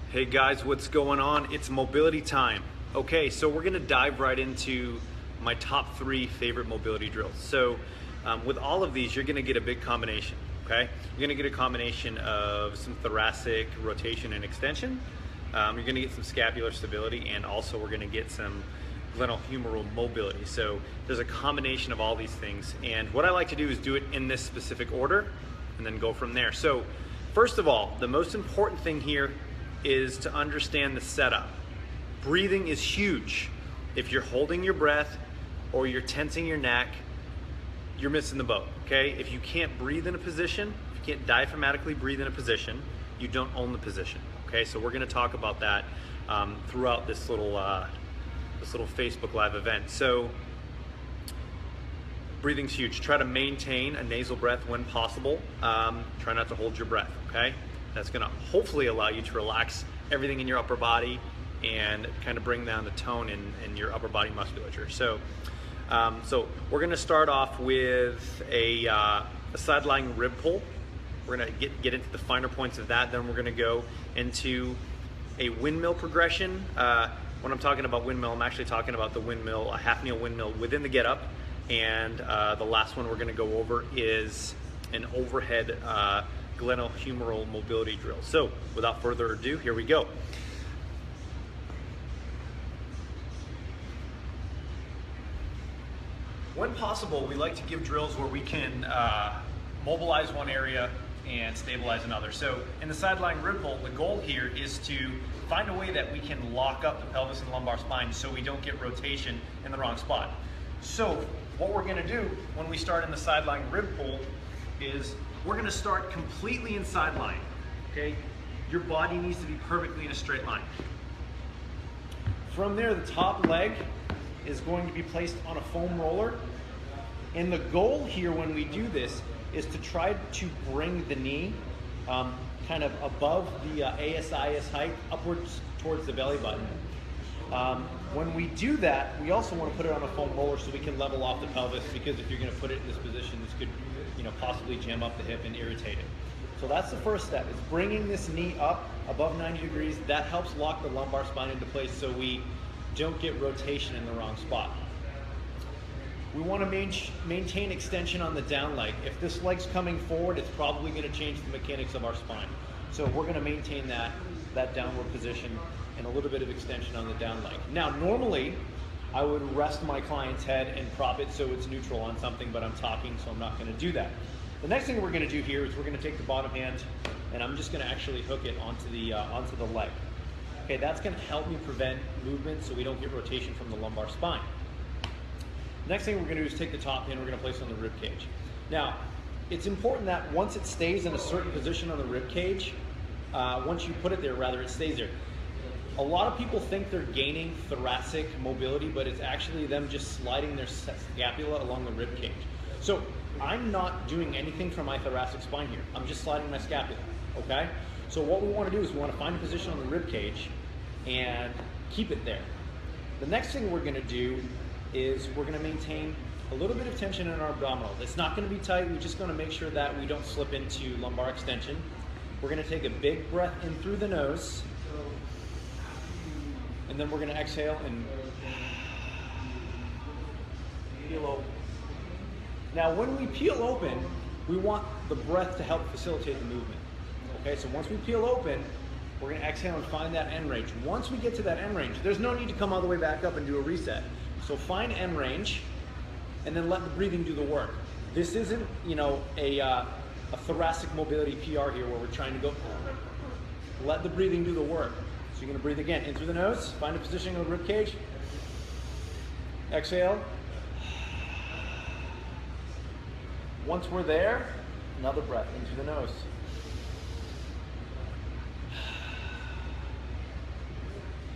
Hey guys, what's going on? It's mobility time. Okay, so we're gonna dive right into my top 3 favorite mobility drills. So with all of these, you're gonna get a big combination, okay? You're gonna get a combination of some thoracic rotation and extension. You're gonna get some scapular stability, and also we're gonna get some glenohumeral mobility. So there's a combination of all these things. And what I like to do is do it in this specific order and then go from there. So first of all, the most important thing here is to understand the setup. Breathing is huge. If you're holding your breath or you're tensing your neck, you're missing the boat, okay? If you can't breathe in a position, if you can't diaphragmatically breathe in a position, you don't own the position, okay? So we're gonna talk about that throughout this little Facebook Live event. So breathing's huge. Try to maintain a nasal breath when possible. Try not to hold your breath, okay? That's gonna hopefully allow you to relax everything in your upper body and kind of bring down the tone in your upper body musculature. So we're gonna start off with a side-lying rib pull. We're gonna get into the finer points of that. Then we're gonna go into a windmill progression. When I'm talking about windmill, I'm actually talking about the windmill, a half kneel windmill within the get up. And the last one we're gonna go over is an overhead glenohumeral mobility drill. So without further ado, here we go. When possible, we like to give drills where we can mobilize one area and stabilize another. So in the side-lying rib pull, the goal here is to find a way that we can lock up the pelvis and lumbar spine so we don't get rotation in the wrong spot. So what we're gonna do when we start in the side-lying rib pull is we're gonna start completely in side line, okay? Your body needs to be perfectly in a straight line. From there, the top leg is going to be placed on a foam roller. And the goal here when we do this is to try to bring the knee kind of above the ASIS height, upwards towards the belly button. When we do that, we also want to put it on a foam roller so we can level off the pelvis, because if you're going to put it in this position, this could possibly jam up the hip and irritate it. So that's the first step, is bringing this knee up above 90 degrees. That helps lock the lumbar spine into place so we don't get rotation in the wrong spot. We want to maintain extension on the down leg. If this leg's coming forward, it's probably going to change the mechanics of our spine. So we're going to maintain that downward position and a little bit of extension on the down leg. Now, normally, I would rest my client's head and prop it so it's neutral on something, but I'm talking, so I'm not gonna do that. The next thing we're gonna do here is we're gonna take the bottom hand and I'm just gonna actually hook it onto the leg. Okay, that's gonna help me prevent movement so we don't get rotation from the lumbar spine. Next thing we're gonna do is take the top hand, we're gonna place it on the rib cage. Now, it's important that once it stays in a certain position on the rib cage, once you put it there, rather, it stays there. A lot of people think they're gaining thoracic mobility, but it's actually them just sliding their scapula along the rib cage. So I'm not doing anything for my thoracic spine here. I'm just sliding my scapula, okay? So what we want to do is we want to find a position on the rib cage and keep it there. The next thing we're going to do is we're going to maintain a little bit of tension in our abdominals. It's not going to be tight. We're just going to make sure that we don't slip into lumbar extension. We're going to take a big breath in through the nose. And then we're going to exhale and peel open. Now, when we peel open, we want the breath to help facilitate the movement. Okay, so once we peel open, we're going to exhale and find that end range. Once we get to that end range, there's no need to come all the way back up and do a reset. So find end range, and then let the breathing do the work. This isn't, a thoracic mobility PR here where we're trying to go. Let the breathing do the work. So you're going to breathe again in through the nose, find a position on the rib cage, exhale. Once we're there, another breath in through the nose.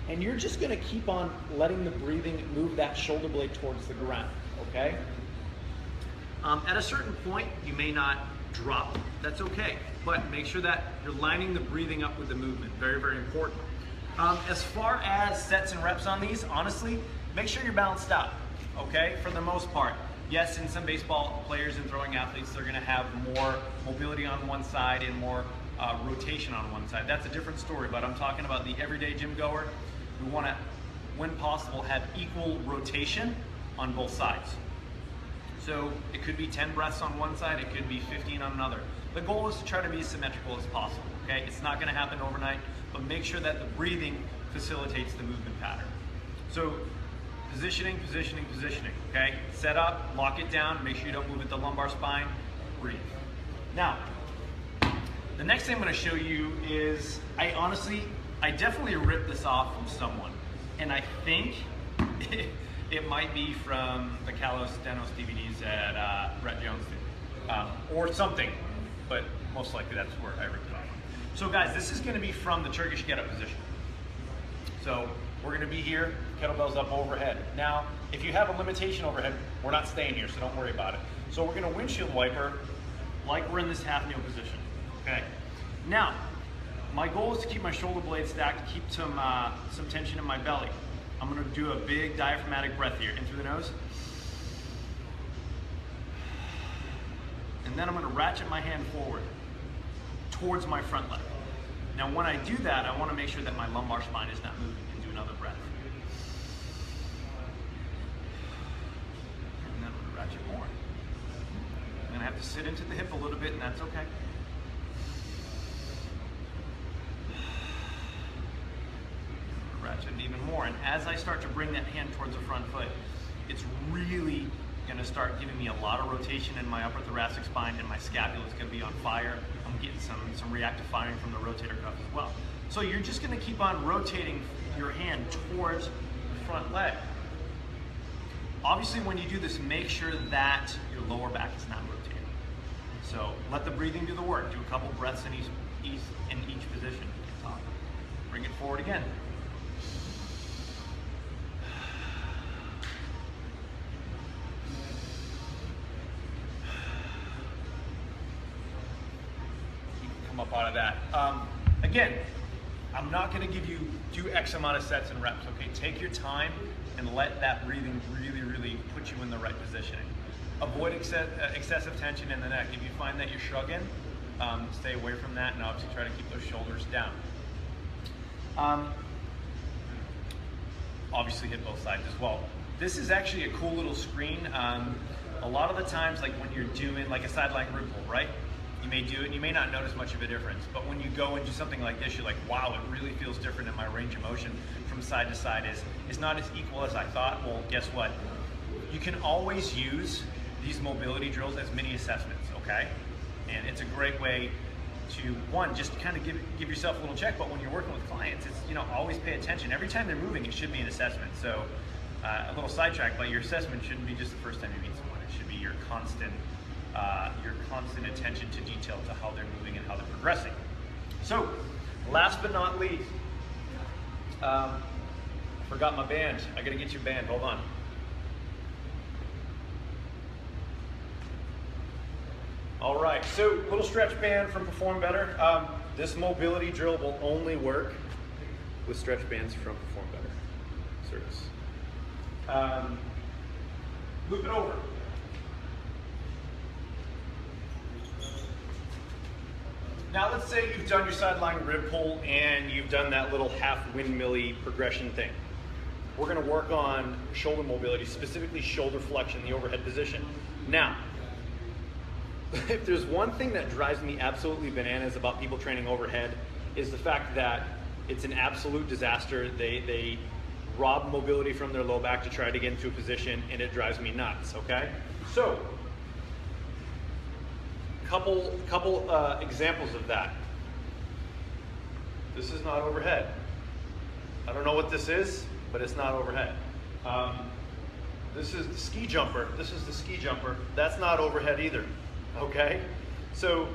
And you're just going to keep on letting the breathing move that shoulder blade towards the ground, okay? At a certain point, you may not drop. That's okay. But make sure that you're lining the breathing up with the movement. Very, very important. As far as sets and reps on these, honestly, make sure you're balanced out, okay, for the most part. Yes, in some baseball players and throwing athletes, they're gonna have more mobility on one side and more rotation on one side. That's a different story, but I'm talking about the everyday gym goer. We want to, when possible, have equal rotation on both sides. So it could be 10 breaths on one side, it could be 15 on another. The goal is to try to be as symmetrical as possible, okay? It's not gonna happen overnight, but make sure that the breathing facilitates the movement pattern. So positioning, positioning, positioning, okay? Set up, lock it down, make sure you don't move at the lumbar spine, breathe. Now, the next thing I'm gonna show you is, I definitely ripped this off from someone, and I think it might be from the Calisthenics DVDs that Brett Jones did, or something, but most likely that's where I ripped it off. So guys, this is gonna be from the Turkish get-up position. So we're gonna be here, kettlebells up overhead. Now, if you have a limitation overhead, we're not staying here, so don't worry about it. So we're gonna windshield wiper like we're in this half kneel position, okay? Now, my goal is to keep my shoulder blades stacked, to keep some tension in my belly. I'm gonna do a big diaphragmatic breath here, in through the nose. And then I'm gonna ratchet my hand forward towards my front leg. Now when I do that, I wanna make sure that my lumbar spine is not moving, and do another breath. And then I'm gonna ratchet more. I'm gonna have to sit into the hip a little bit, and that's okay. Ratchet even more, and as I start to bring that hand towards the front foot, it's really gonna start giving me a lot of rotation in my upper thoracic spine, and my scapula is gonna be on fire. I'm getting some reactive firing from the rotator cuff as well. So you're just gonna keep on rotating your hand towards the front leg. Obviously, when you do this, make sure that your lower back is not rotating. So let the breathing do the work. Do a couple breaths in each position. Bring it forward again. Up out of that. Again, I'm not going to give you do X amount of sets and reps. Okay, take your time and let that breathing really put you in the right positioning. Avoid excessive tension in the neck. If you find that you're shrugging, stay away from that, and obviously try to keep those shoulders down. Obviously hit both sides as well. This is actually a cool little screen. A lot of the times, like when you're doing like a sideline rib pull, right? You may do it and you may not notice much of a difference, but when you go and do something like this, you're like, wow, it really feels different, and my range of motion from side to side is not as equal as I thought. Well, guess what? You can always use these mobility drills as mini assessments, okay? And it's a great way to, one, just kind of give yourself a little check, but when you're working with clients, it's, you know, always pay attention. Every time they're moving, it should be an assessment. So a little sidetrack, but your assessment shouldn't be just the first time you meet someone. It should be your constant attention to detail to how they're moving and how they're progressing. So, last but not least, forgot my band. I gotta get you a band, hold on. All right, so little stretch band from Perform Better. This mobility drill will only work with stretch bands from Perform Better service. Loop it over. Now let's say you've done your sideline rib pull and you've done that little half windmill-y progression thing. We're gonna work on shoulder mobility, specifically shoulder flexion, the overhead position. Now, if there's one thing that drives me absolutely bananas about people training overhead, is the fact that it's an absolute disaster. They rob mobility from their low back to try to get into a position, and it drives me nuts, okay? So, couple examples of that. This is not overhead. I don't know what this is, but it's not overhead. This is the ski jumper. This is the ski jumper. That's not overhead either, okay? So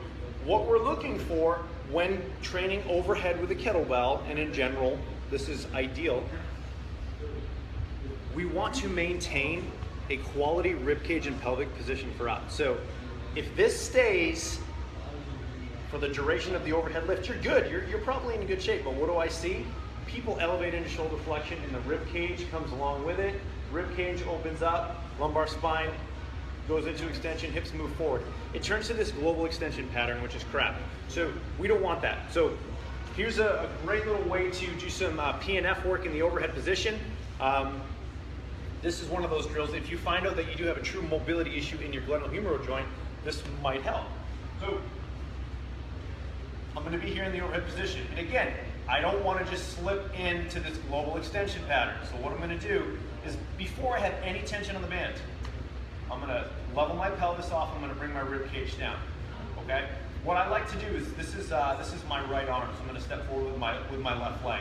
what we're looking for when training overhead with a kettlebell, and in general, this is ideal, we want to maintain a quality ribcage and pelvic position for us. So if this stays for the duration of the overhead lift, you're good. You're probably in good shape. But what do I see? People elevate into shoulder flexion, and the rib cage comes along with it. Rib cage opens up, lumbar spine goes into extension, hips move forward. It turns to this global extension pattern, which is crap. So we don't want that. So here's a great little way to do some PNF work in the overhead position. This is one of those drills. If you find out that you do have a true mobility issue in your glenohumeral joint, this might help. So I'm going to be here in the overhead position. And again, I don't want to just slip into this global extension pattern. So what I'm going to do is, before I have any tension on the band, I'm going to level my pelvis off. I'm going to bring my rib cage down. Okay. What I like to do is, this is my right arm. So I'm going to step forward with my left leg.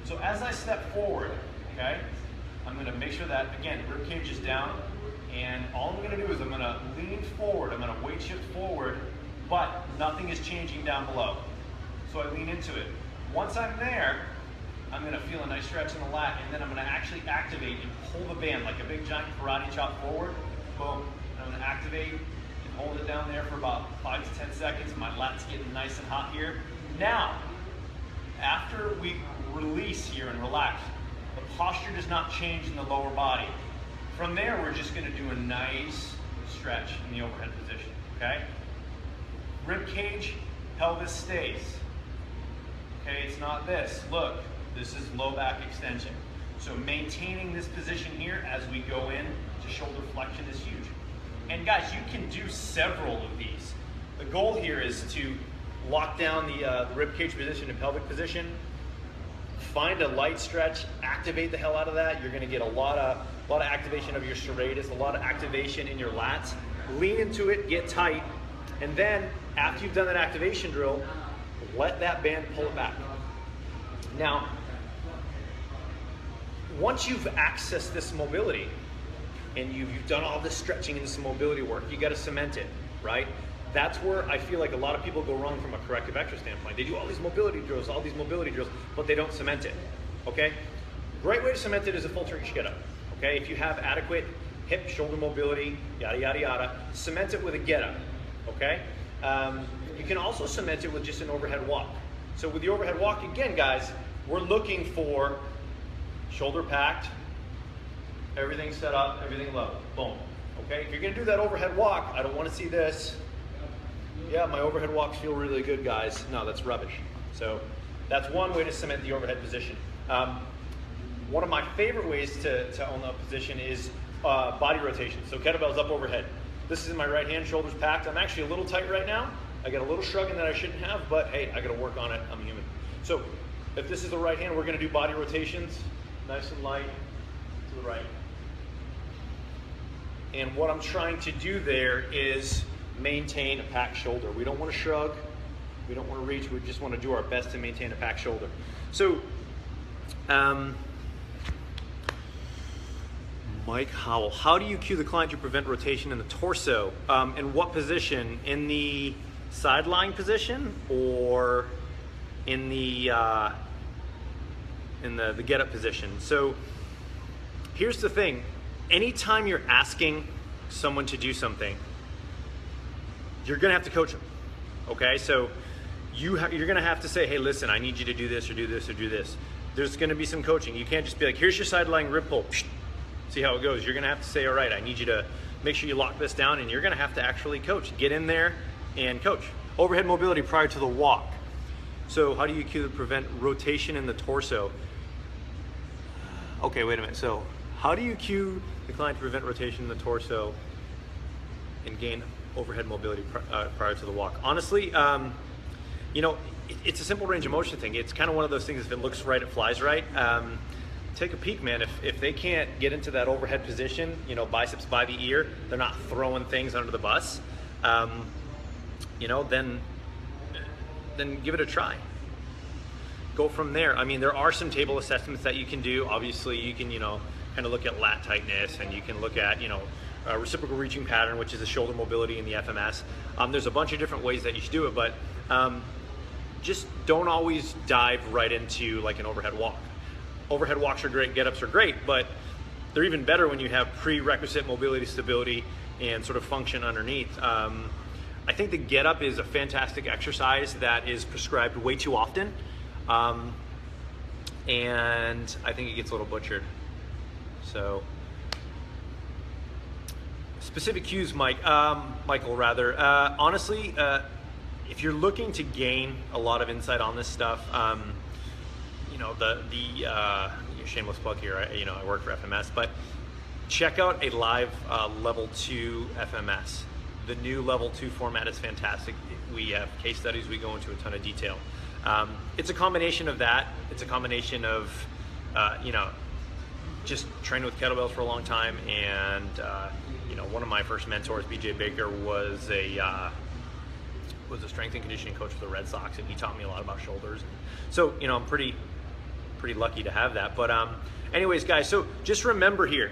So as I step forward, okay, I'm going to make sure that, again, rib cage is down. And all I'm going to do is I'm going to lean forward. I'm going to weight shift forward, but nothing is changing down below. So I lean into it. Once I'm there, I'm going to feel a nice stretch in the lat, and then I'm going to actually activate and pull the band like a big giant karate chop forward. Boom. And I'm going to activate and hold it down there for about 5 to 10 seconds. My lat's getting nice and hot here. Now, after we release here and relax, the posture does not change in the lower body. From there, we're just going to do a nice stretch in the overhead position. Okay? Rib cage, pelvis stays. Okay, it's not this. Look, this is low back extension. So maintaining this position here as we go in to shoulder flexion is huge. And guys, you can do several of these. The goal here is to lock down the rib cage position and pelvic position. Find a light stretch, activate the hell out of that. You're going to get a lot of activation of your serratus, a lot of activation in your lats. Lean into it, get tight, and then after you've done that activation drill, let that band pull it back. Now, once you've accessed this mobility and you've done all this stretching and this mobility work, you got to cement it, right? That's where I feel like a lot of people go wrong from a corrective exercise standpoint. They do all these mobility drills, but they don't cement it, okay? Great way to cement it is a full Turkish get up, okay? If you have adequate hip, shoulder mobility, yada, yada, yada, cement it with a get up, okay? You can also cement it with just an overhead walk. So with the overhead walk, again, guys, we're looking for shoulder packed, everything set up, everything level, boom. Okay, if you're gonna do that overhead walk, I don't wanna see this. Yeah, my overhead walks feel really good, guys. No, that's rubbish. So that's one way to cement the overhead position. One of my favorite ways to own that position is body rotation. So kettlebells up overhead. This is my right hand, shoulders packed. I'm actually a little tight right now. I got a little shrugging that I shouldn't have, but hey, I got to work on it. I'm human. So if this is the right hand, we're going to do body rotations, nice and light to the right. And what I'm trying to do there is maintain a packed shoulder. We don't want to shrug. We don't want to reach. We just want to do our best to maintain a packed shoulder. So, Mike Howell, how do you cue the client to prevent rotation in the torso? In what position? In the sideline position or in the get up position? So here's the thing. Anytime you're asking someone to do something, you're gonna have to coach them, okay? So you're gonna have to say, hey, listen, I need you to do this or do this or do this. There's gonna be some coaching. You can't just be like, here's your sideline rib pull. See how it goes. You're gonna have to say, all right, I need you to make sure you lock this down, and you're gonna have to actually coach. Get in there and coach. Overhead mobility prior to the walk. So how do you cue to prevent rotation in the torso? Okay, wait a minute. So how do you cue the client to prevent rotation in the torso and gain overhead mobility prior to the walk? Honestly, you know, it's a simple range of motion thing. It's kind of one of those things, if it looks right, it flies right. Take a peek, man. If they can't get into that overhead position, you know, biceps by the ear, they're not throwing things under the bus, you know, then give it a try. Go from there. I mean, there are some table assessments that you can do. Obviously, you can, you know, kind of look at lat tightness, and you can look at, you know, reciprocal reaching pattern, which is the shoulder mobility in the FMS. There's a bunch of different ways that you should do it, but just don't always dive right into like an overhead walk. Overhead walks are great, get-ups are great, but they're even better when you have prerequisite mobility, stability, and sort of function underneath. I think the get-up is a fantastic exercise that is prescribed way too often, and I think it gets a little butchered. So Specific cues, Michael, rather. Honestly, if you're looking to gain a lot of insight on this stuff, you know, shameless plug here, I work for FMS, but check out a live level 2 FMS. The new level 2 format is fantastic. We have case studies, we go into a ton of detail. It's a combination of that. It's a combination of, just training with kettlebells for a long time, and one of my first mentors, BJ Baker, was a strength and conditioning coach for the Red Sox, and he taught me a lot about shoulders. So I'm pretty lucky to have that. But anyways, guys, so just remember here,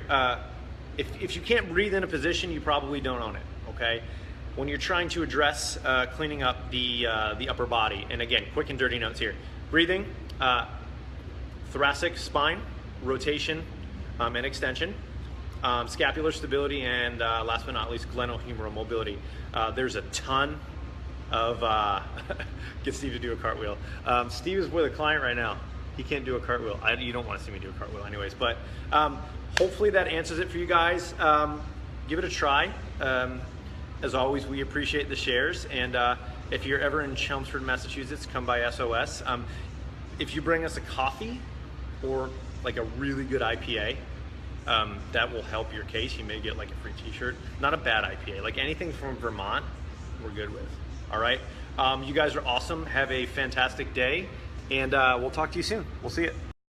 if you can't breathe in a position, you probably don't own it. Okay, when you're trying to address cleaning up the upper body, and again, quick and dirty notes here: breathing, thoracic spine rotation and extension, scapular stability, and last but not least, glenohumeral mobility. There's a ton of get Steve to do a cartwheel. Steve is with a client right now. He can't do a cartwheel. You don't want to see me do a cartwheel anyways, but hopefully that answers it for you guys. Give it a try. As always, we appreciate the shares, and if you're ever in Chelmsford, Massachusetts, come by SOS. If you bring us a coffee or like a really good IPA, that will help your case. You may get like a free t-shirt. Not a bad IPA, like anything from Vermont, we're good with. All right, you guys are awesome. Have a fantastic day, and we'll talk to you soon. We'll see you.